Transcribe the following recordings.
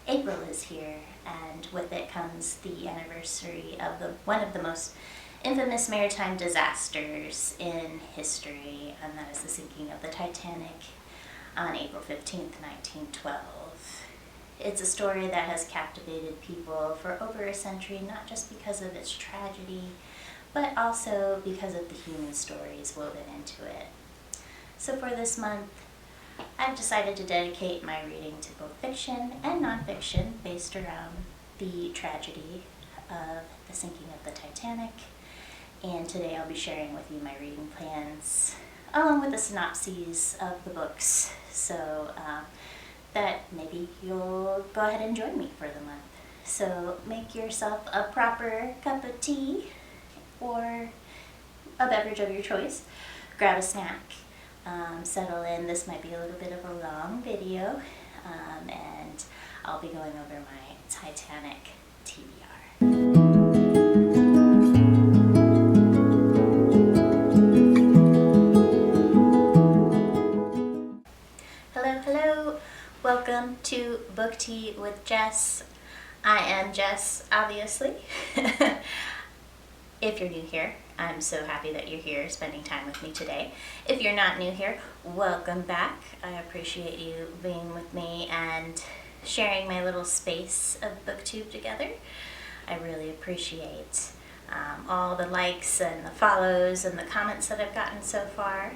April is here, and with it comes the anniversary of one of the most infamous maritime disasters in history, and that is the sinking of the Titanic on April 15th, 1912. It's a story that has captivated people for over a century, not just because of its tragedy, but also because of the human stories woven into it. So for this month, I've decided to dedicate my reading to both fiction and nonfiction based around the tragedy of the sinking of the Titanic. And today I'll be sharing with you my reading plans along with the synopses of the books, so that maybe you'll go ahead and join me for the month. So make yourself a proper cup of tea or a beverage of your choice. Grab a snack. Settle in. This might be a little bit of a long video, and I'll be going over my Titanic TBR. Hello, welcome to Book Tea with Jess. I am Jess, obviously. If you're new here, I'm so happy that you're here spending time with me today. If you're not new here, welcome back. I appreciate you being with me and sharing my little space of BookTube together. I really appreciate all the likes and the follows and the comments that I've gotten so far.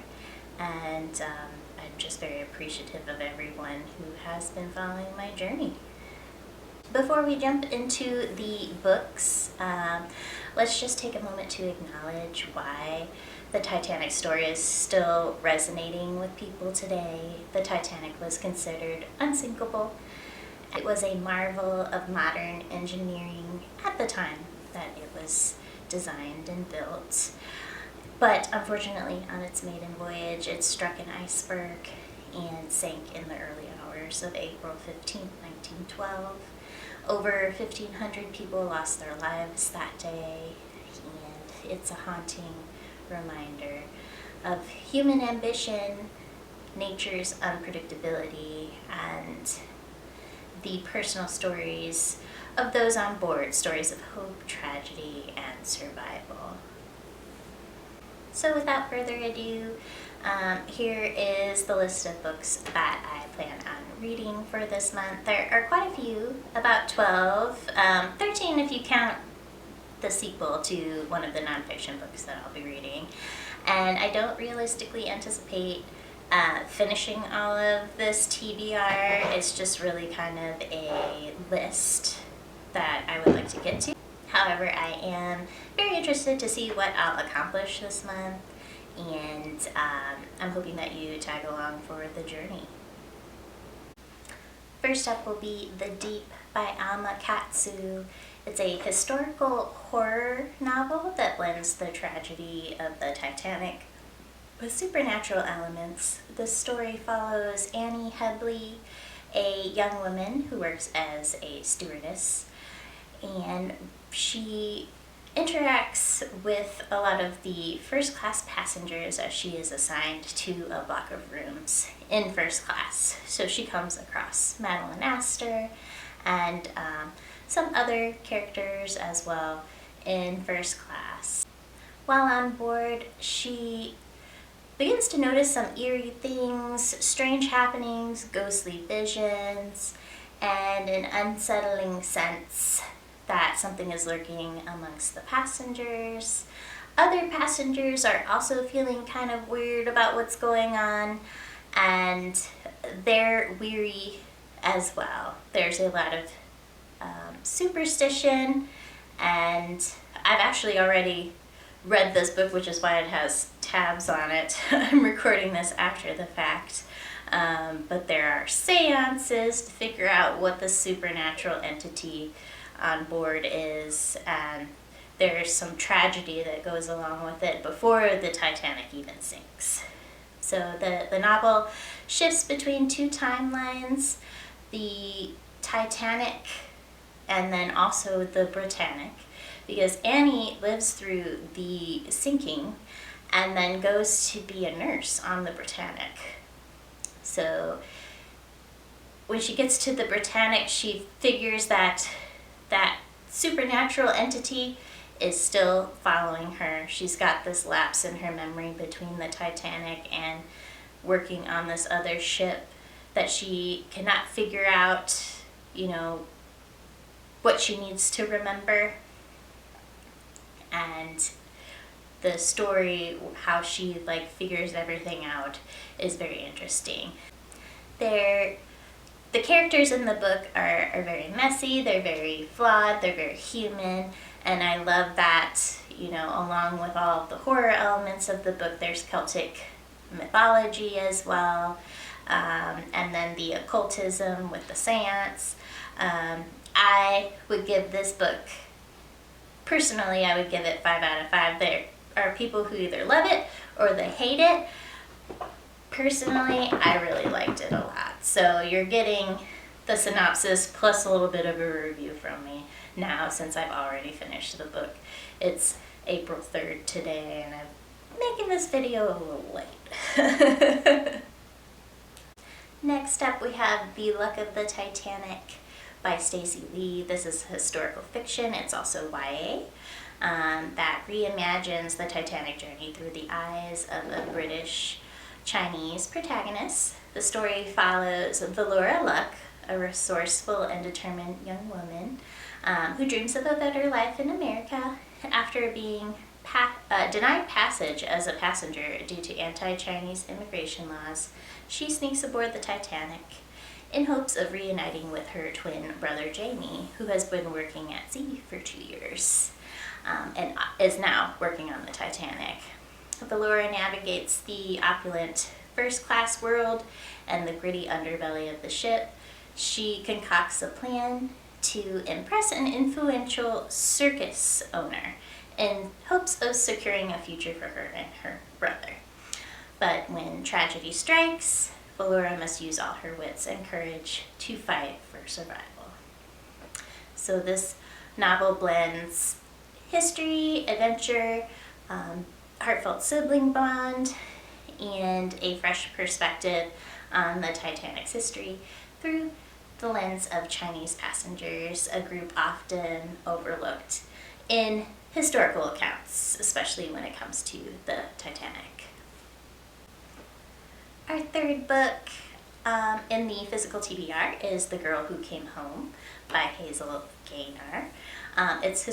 And I'm just very appreciative of everyone who has been following my journey. Before we jump into the books, let's just take a moment to acknowledge why the Titanic story is still resonating with people today. The Titanic was considered unsinkable. It was a marvel of modern engineering at the time that it was designed and built. But unfortunately, on its maiden voyage, it struck an iceberg and sank in the early hours of April 15, 1912. Over 1,500 people lost their lives that day, and it's a haunting reminder of human ambition, nature's unpredictability, and the personal stories of those on board, stories of hope, tragedy, and survival. So without further ado, here is the list of books that I plan on reading for this month. There are quite a few, about 12, 13 if you count the sequel to one of the nonfiction books that I'll be reading. And I don't realistically anticipate finishing all of this TBR. It's just really kind of a list that I would like to get to. However, I am very interested to see what I'll accomplish this month, and I'm hoping that you tag along for the journey. First up will be The Deep by Alma Katsu. It's a historical horror novel that blends the tragedy of the Titanic with supernatural elements. The story follows Annie Headley, a young woman who works as a stewardess, and she interacts with a lot of the first class passengers as she is assigned to a block of rooms in first class. So she comes across Madeline Astor and some other characters as well in first class. While on board, she begins to notice some eerie things, strange happenings, ghostly visions, and an unsettling sense that something is lurking amongst the passengers. Other passengers are also feeling kind of weird about what's going on, and they're weary as well. There's a lot of superstition, and I've actually already read this book, which is why it has tabs on it. I'm recording this after the fact. But there are seances to figure out what the supernatural entity on board is, and there's some tragedy that goes along with it before the Titanic even sinks. So the novel shifts between two timelines, the Titanic and then also the Britannic, because Annie lives through the sinking and then goes to be a nurse on the Britannic. So when she gets to the Britannic, she figures that that supernatural entity is still following her. She's got this lapse in her memory between the Titanic and working on this other ship that she cannot figure out, you know, what she needs to remember. And the story, how she like figures everything out, is very interesting. The characters in the book are very messy, they're very flawed, they're very human, and I love that, you know, along with all of the horror elements of the book, there's Celtic mythology as well, and then the occultism with the seance. I would give this book, personally, I would give it 5 out of 5. There are people who either love it or they hate it. Personally, I really liked it a lot. So you're getting the synopsis plus a little bit of a review from me now, since I've already finished the book. It's April 3rd today, and I'm making this video a little late. Next up, we have The Luck of the Titanic by Stacey Lee. This is historical fiction. It's also YA. That reimagines the Titanic journey through the eyes of a British-Chinese protagonist. The story follows Valora Luck, a resourceful and determined young woman who dreams of a better life in America. After being denied passage as a passenger due to anti-Chinese immigration laws, she sneaks aboard the Titanic in hopes of reuniting with her twin brother Jamie, who has been working at sea for 2 years. And is now working on the Titanic. Valora navigates the opulent first-class world and the gritty underbelly of the ship. She concocts a plan to impress an influential circus owner in hopes of securing a future for her and her brother. But when tragedy strikes, Valora must use all her wits and courage to fight for survival. So this novel blends history, adventure, heartfelt sibling bond, and a fresh perspective on the Titanic's history through the lens of Chinese passengers, a group often overlooked in historical accounts, especially when it comes to the Titanic. Our third book in the physical TBR is The Girl Who Came Home by Hazel Gaynor. It's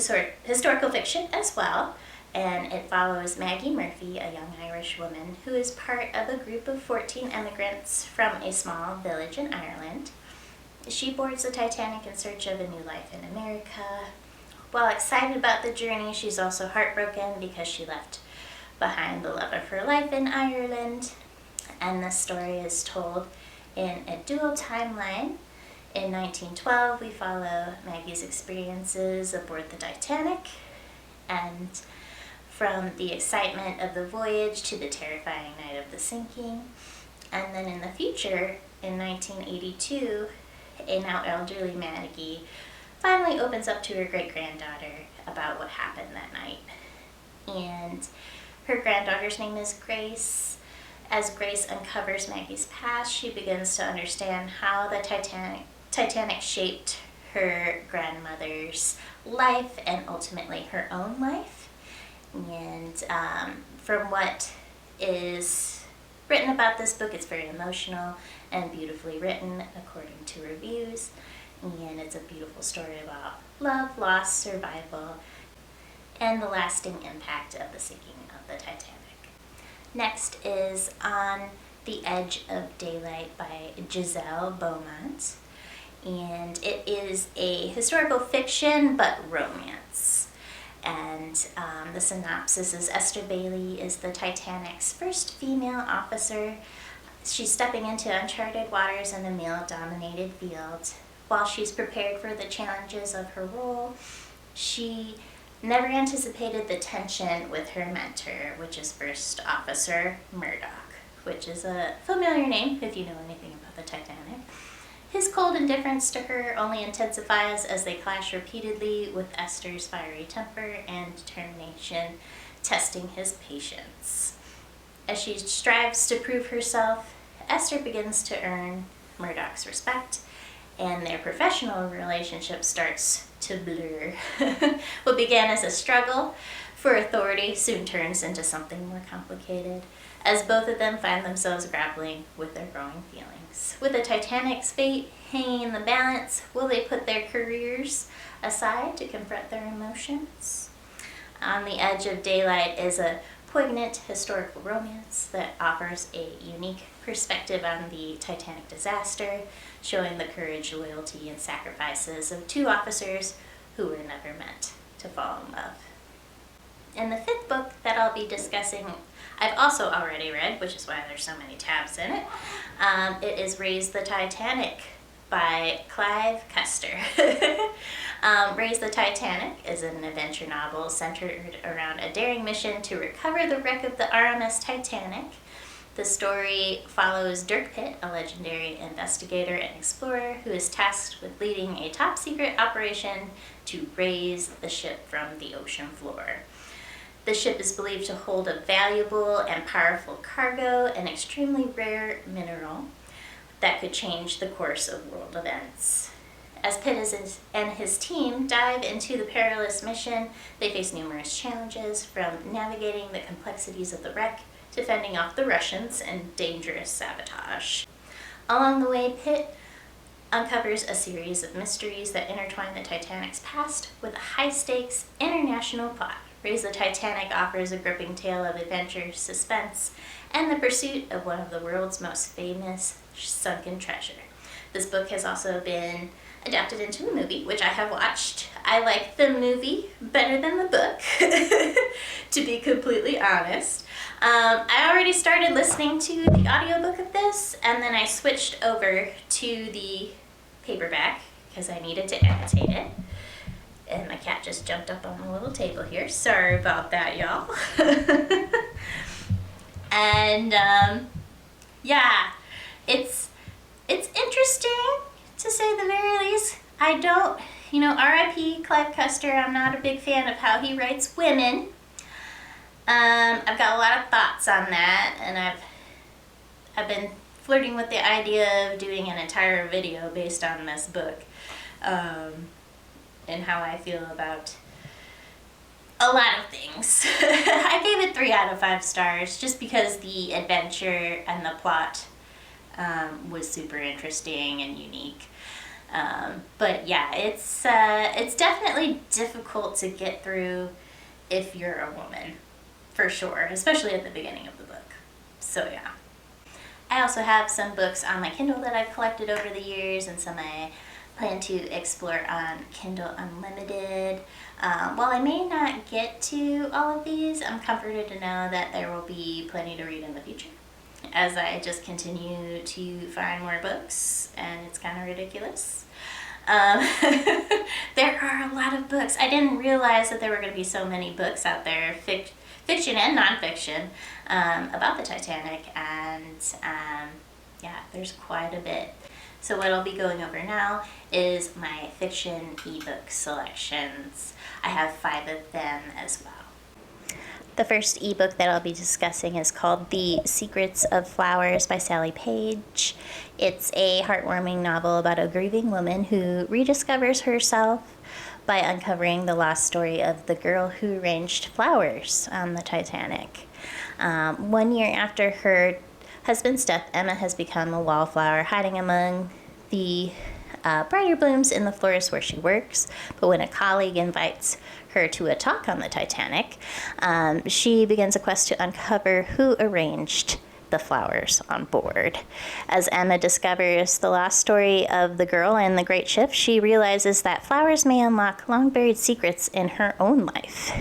historical fiction as well, and it follows Maggie Murphy, a young Irish woman who is part of a group of 14 immigrants from a small village in Ireland. She boards the Titanic in search of a new life in America. While excited about the journey, she's also heartbroken because she left behind the love of her life in Ireland. And this story is told in a dual timeline. In 1912, we follow Maggie's experiences aboard the Titanic, and from the excitement of the voyage to the terrifying night of the sinking. And then in the future, in 1982, a now elderly Maggie finally opens up to her great-granddaughter about what happened that night. And her granddaughter's name is Grace. As Grace uncovers Maggie's past, she begins to understand how the Titanic shaped her grandmother's life and ultimately her own life. And from what is written about this book, it's very emotional and beautifully written according to reviews. And it's a beautiful story about love, loss, survival, and the lasting impact of the sinking of the Titanic. Next is On the Edge of Daylight by Giselle Beaumont. And it is a historical fiction, but romance. And the synopsis is Esther Bailey is the Titanic's first female officer. She's stepping into uncharted waters in a male-dominated field. While she's prepared for the challenges of her role, she never anticipated the tension with her mentor, which is First Officer Murdoch, which is a familiar name if you know anything about the Titanic. His cold indifference to her only intensifies as they clash repeatedly, with Esther's fiery temper and determination testing his patience. As she strives to prove herself, Esther begins to earn Murdoch's respect, and their professional relationship starts to blur. What began as a struggle for authority soon turns into something more complicated, as both of them find themselves grappling with their growing feelings. With the Titanic's fate hanging in the balance, will they put their careers aside to confront their emotions? On the Edge of Daylight is a poignant historical romance that offers a unique perspective on the Titanic disaster, showing the courage, loyalty, and sacrifices of two officers who were never meant to fall in love. And the fifth book that I'll be discussing, I've also already read, which is why there's so many tabs in it. It is Raise the Titanic by Clive Custer. Raise the Titanic is an adventure novel centered around a daring mission to recover the wreck of the RMS Titanic. The story follows Dirk Pitt, a legendary investigator and explorer who is tasked with leading a top-secret operation to raise the ship from the ocean floor. The ship is believed to hold a valuable and powerful cargo, an extremely rare mineral that could change the course of world events. As Pitt and his team dive into the perilous mission, they face numerous challenges, from navigating the complexities of the wreck to fending off the Russians and dangerous sabotage. Along the way, Pitt uncovers a series of mysteries that intertwine the Titanic's past with a high-stakes international plot. Raise the Titanic offers a gripping tale of adventure, suspense, and the pursuit of one of the world's most famous sunken treasure. This book has also been adapted into a movie, which I have watched. I like the movie better than the book, to be completely honest. I already started listening to the audiobook of this, and then I switched over to the paperback because I needed to annotate it. And my cat just jumped up on the little table here. Sorry about that, y'all. And yeah, it's interesting, to say the very least. I don't, R.I.P. Clive Custer, I'm not a big fan of how he writes women. I've got a lot of thoughts on that, and I've been flirting with the idea of doing an entire video based on this book, and how I feel about a lot of things. I gave it 3 out of 5 stars just because the adventure and the plot was super interesting and unique. But yeah, it's definitely difficult to get through if you're a woman, for sure, especially at the beginning of the book. So yeah. I also have some books on my Kindle that I've collected over the years, and some I plan to explore on Kindle Unlimited. While I may not get to all of these, I'm comforted to know that there will be plenty to read in the future, as I just continue to find more books, and it's kind of ridiculous. There are a lot of books. I didn't realize that there were going to be so many books out there, fiction and nonfiction, about the Titanic, and yeah, there's quite a bit. So what I'll be going over now is my fiction ebook selections. I have 5 of them as well. The first ebook that I'll be discussing is called The Secrets of Flowers by Sally Page. It's a heartwarming novel about a grieving woman who rediscovers herself by uncovering the lost story of the girl who arranged flowers on the Titanic. 1 year after her husband's death, Emma has become a wallflower, hiding among the brighter blooms in the florist where she works. But when a colleague invites her to a talk on the Titanic, she begins a quest to uncover who arranged the flowers on board. As Emma discovers the lost story of the girl and the great ship, she realizes that flowers may unlock long-buried secrets in her own life.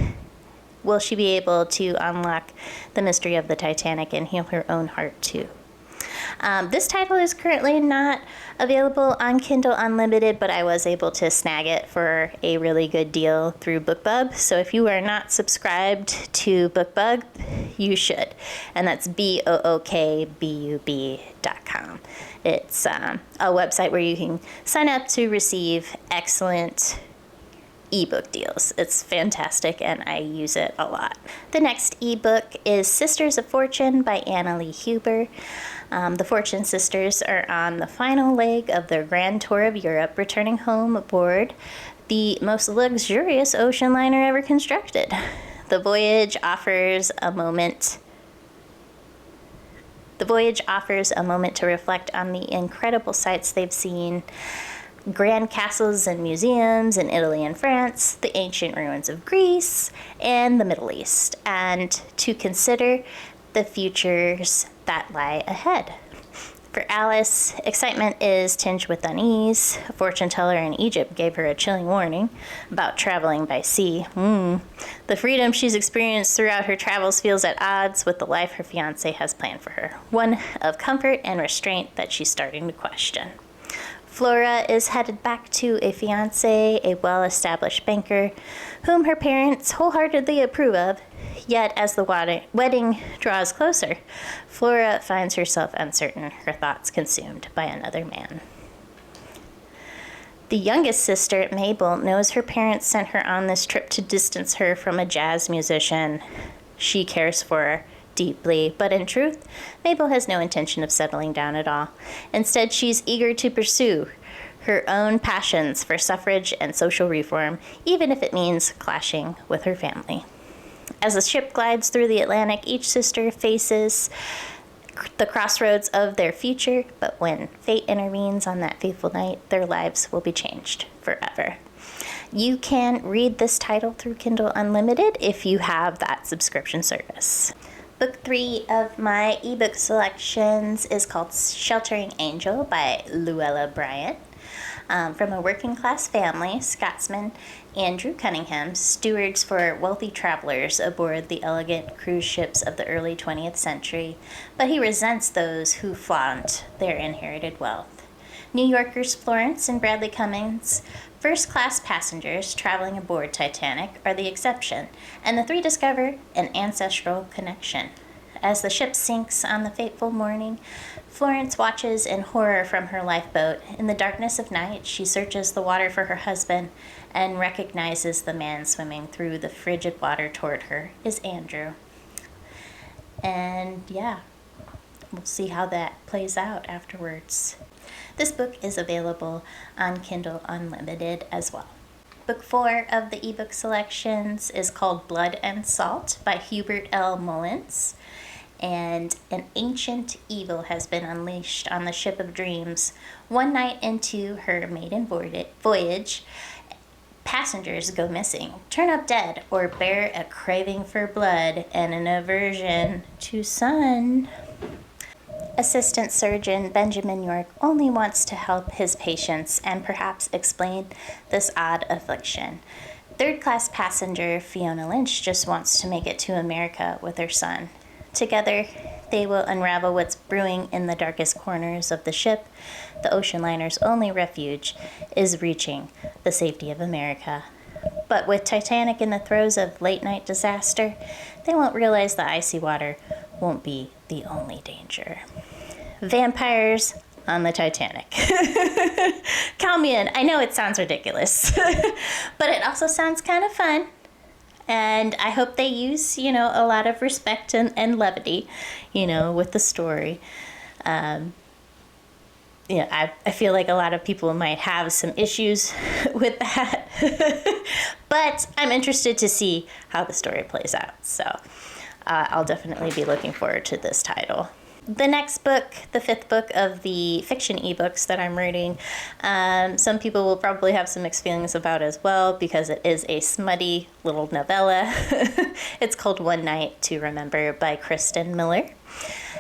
Will she be able to unlock the mystery of the Titanic and heal her own heart too? This title is currently not available on Kindle Unlimited, but I was able to snag it for a really good deal through BookBub. So if you are not subscribed to BookBub, you should. And that's bookbub.com. It's a website where you can sign up to receive excellent ebook deals. It's fantastic and I use it a lot. The next ebook is Sisters of Fortune by Anna Lee Huber. The Fortune sisters are on the final leg of their grand tour of Europe, returning home aboard the most luxurious ocean liner ever constructed. The voyage offers a moment to reflect on the incredible sights they've seen, grand castles and museums in Italy and France, the ancient ruins of Greece, and the Middle East, and to consider the futures that lie ahead. For Alice, excitement is tinged with unease. A fortune teller in Egypt gave her a chilling warning about traveling by sea. The freedom she's experienced throughout her travels feels at odds with the life her fiancé has planned for her, one of comfort and restraint that she's starting to question. Flora is headed back to a fiancé, a well-established banker, whom her parents wholeheartedly approve of. Yet, as the wedding draws closer, Flora finds herself uncertain, her thoughts consumed by another man. The youngest sister, Mabel, knows her parents sent her on this trip to distance her from a jazz musician she cares for deeply, but in truth, Mabel has no intention of settling down at all. Instead, she's eager to pursue her own passions for suffrage and social reform, even if it means clashing with her family. As the ship glides through the Atlantic, each sister faces the crossroads of their future, but when fate intervenes on that fateful night, their lives will be changed forever. You can read this title through Kindle Unlimited if you have that subscription service. Book 3 of my ebook selections is called Sheltering Angel by Luella Bryant. From a working class family, Scotsman Andrew Cunningham stewards for wealthy travelers aboard the elegant cruise ships of the early 20th century, but he resents those who flaunt their inherited wealth. New Yorkers Florence and Bradley Cummings, first-class passengers traveling aboard Titanic, are the exception, and the three discover an ancestral connection. As the ship sinks on the fateful morning, Florence watches in horror from her lifeboat. In the darkness of night, she searches the water for her husband and recognizes the man swimming through the frigid water toward her is Andrew. And yeah, we'll see how that plays out afterwards. This book is available on Kindle Unlimited as well. Book 4 of the ebook selections is called Blood and Salt by Hubert L. Mullins. And an ancient evil has been unleashed on the ship of dreams. One night into her maiden voyage, passengers go missing, turn up dead, or bear a craving for blood and an aversion to sun. Assistant Surgeon Benjamin York only wants to help his patients and perhaps explain this odd affliction. Third-class passenger Fiona Lynch just wants to make it to America with her son. Together, they will unravel what's brewing in the darkest corners of the ship. The ocean liner's only refuge is reaching the safety of America. But with Titanic in the throes of late-night disaster, they won't realize the icy water won't be the only danger. Vampires on the Titanic. Count me in. I know it sounds ridiculous, but it also sounds kind of fun. And I hope they use, a lot of respect and levity, with the story. I feel like a lot of people might have some issues with that. But I'm interested to see how the story plays out. So I'll definitely be looking forward to this title. The next book, the 5th book of the fiction ebooks that I'm reading, some people will probably have some mixed feelings about as well because it is a smutty little novella. It's called One Night to Remember by Kristen Miller.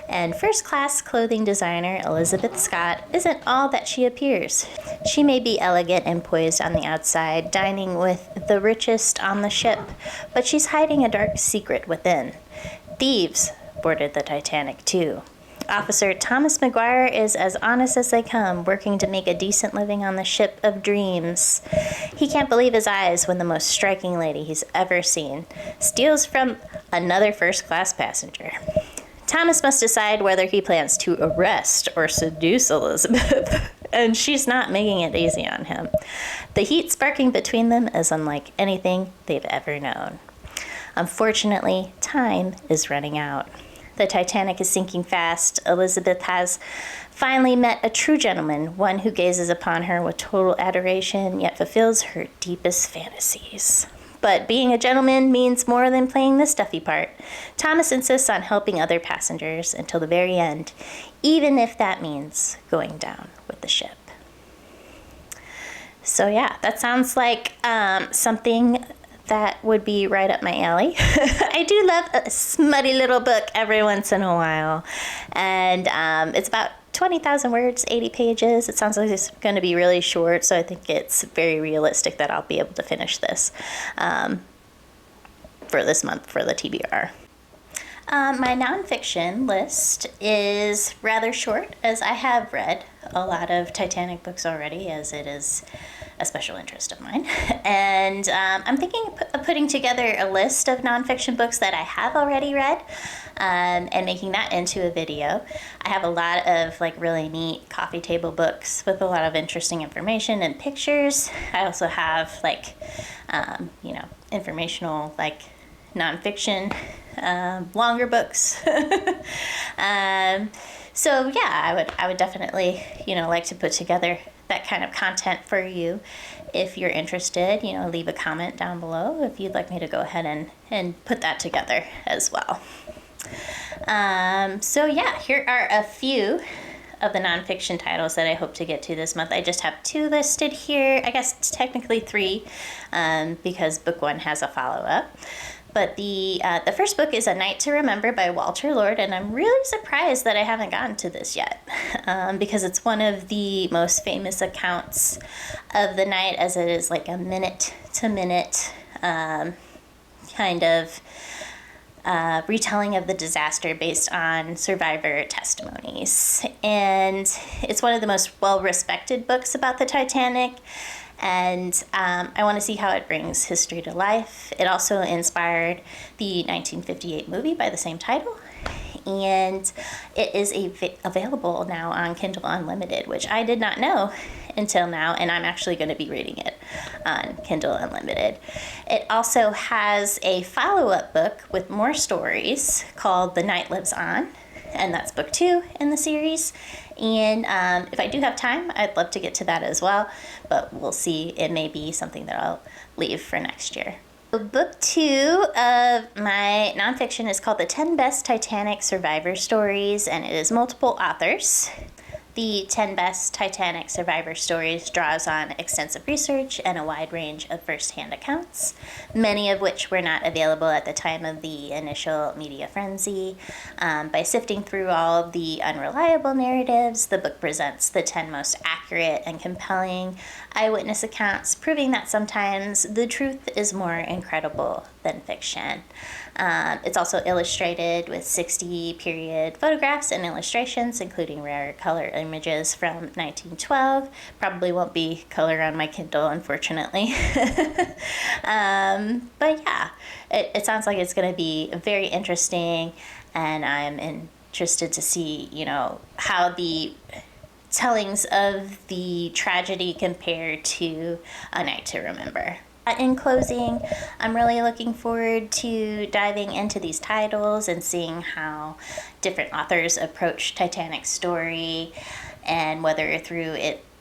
And first-class clothing designer Elizabeth Scott isn't all that she appears. She may be elegant and poised on the outside, dining with the richest on the ship, but she's hiding a dark secret within. Thieves boarded the Titanic too. Officer Thomas McGuire is as honest as they come, working to make a decent living on the ship of dreams. He can't believe his eyes when the most striking lady he's ever seen steals from another first-class passenger. Thomas must decide whether he plans to arrest or seduce Elizabeth. and she's not making it easy on him. The heat sparking between them is unlike anything they've ever known. Unfortunately, time is running out. The Titanic is sinking fast. Elizabeth has finally met a true gentleman, one who gazes upon her with total adoration, yet fulfills her deepest fantasies. But being a gentleman means more than playing the stuffy part. Thomas insists on helping other passengers until the very end, even if that means going down with the ship. So yeah, that sounds like something that would be right up my alley. I do love a smutty little book every once in a while. And it's about 20,000 words, 80 pages. It sounds like it's going to be really short, so I think it's very realistic that I'll be able to finish this for this month for the TBR. My nonfiction list is rather short, as I have read a lot of Titanic books already, as it is a special interest of mine. And I'm thinking of putting together a list of nonfiction books that I have already read and making that into a video. I have a lot of like really neat coffee table books with a lot of interesting information and pictures. I also have like, informational like nonfiction longer books. So yeah, I would definitely, like to put together that kind of content for you. If you're interested, leave a comment down below if you'd like me to go ahead and put that together as well. So yeah, here are a few of the nonfiction titles that I hope to get to this month. I just have 2 listed here. I guess it's technically 3 because book 1 has a follow-up. But the first book is A Night to Remember by Walter Lord, and I'm really surprised that I haven't gotten to this yet because it's one of the most famous accounts of the night, as it is like a minute-to-minute kind of retelling of the disaster based on survivor testimonies. And it's one of the most well-respected books about the Titanic. And I want to see how it brings history to life. It also inspired the 1958 movie by the same title. And it is available now on Kindle Unlimited, which I did not know until now, and I'm actually going to be reading it on Kindle Unlimited. It also has a follow-up book with more stories called The Night Lives On, and that's book 2 in the series. And if I do have time, I'd love to get to that as well, but we'll see. It may be something that I'll leave for next year. Book 2 of my nonfiction is called The 10 Best Titanic Survivor Stories, and it is multiple authors. The 10 Best Titanic Survivor Stories draws on extensive research and a wide range of first-hand accounts, many of which were not available at the time of the initial media frenzy. By sifting through all of the unreliable narratives, the book presents the 10 most accurate and compelling eyewitness accounts, proving that sometimes the truth is more incredible than fiction. It's illustrated illustrated with 60 period photographs and illustrations, including rare color images from 1912. Probably won't be color on my Kindle, unfortunately. But yeah, it sounds like it's going to be very interesting, and I'm interested to see, how the tellings of the tragedy compare to A Night to Remember. In closing, I'm really looking forward to diving into these titles and seeing how different authors approach Titanic's story, and whether through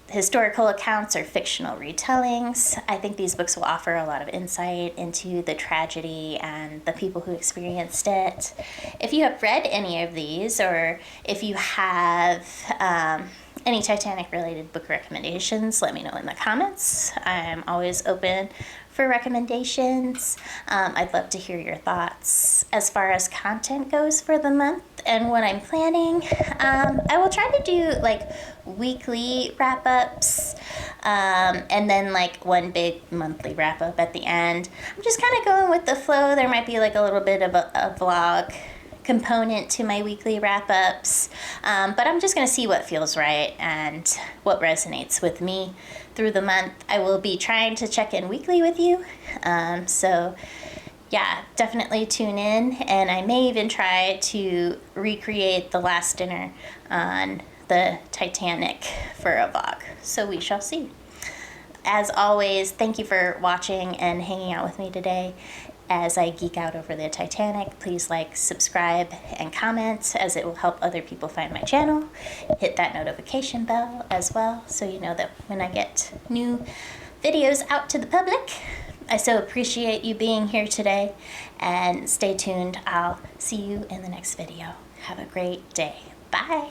historical accounts or fictional retellings. I think these books will offer a lot of insight into the tragedy and the people who experienced it. If you have read any of these, or if you have any Titanic-related book recommendations, let me know in the comments. I'm always open for recommendations. I'd love to hear your thoughts. As far as content goes for the month and what I'm planning, I will try to do like weekly wrap-ups and then like one big monthly wrap-up at the end. I'm just kind of going with the flow. There might be like a little bit of a vlog component to my weekly wrap-ups, but I'm just going to see what feels right and what resonates with me through the month. I will be trying to check in weekly with you, so yeah, definitely tune in, and I may even try to recreate the last dinner on the Titanic for a vlog. So we shall see. As always, thank you for watching and hanging out with me today as I geek out over the Titanic. Please like, subscribe, and comment, as it will help other people find my channel. Hit that notification bell as well, so you know that when I get new videos out to the public. I so appreciate you being here today, and stay tuned. I'll see you in the next video. Have a great day. Bye.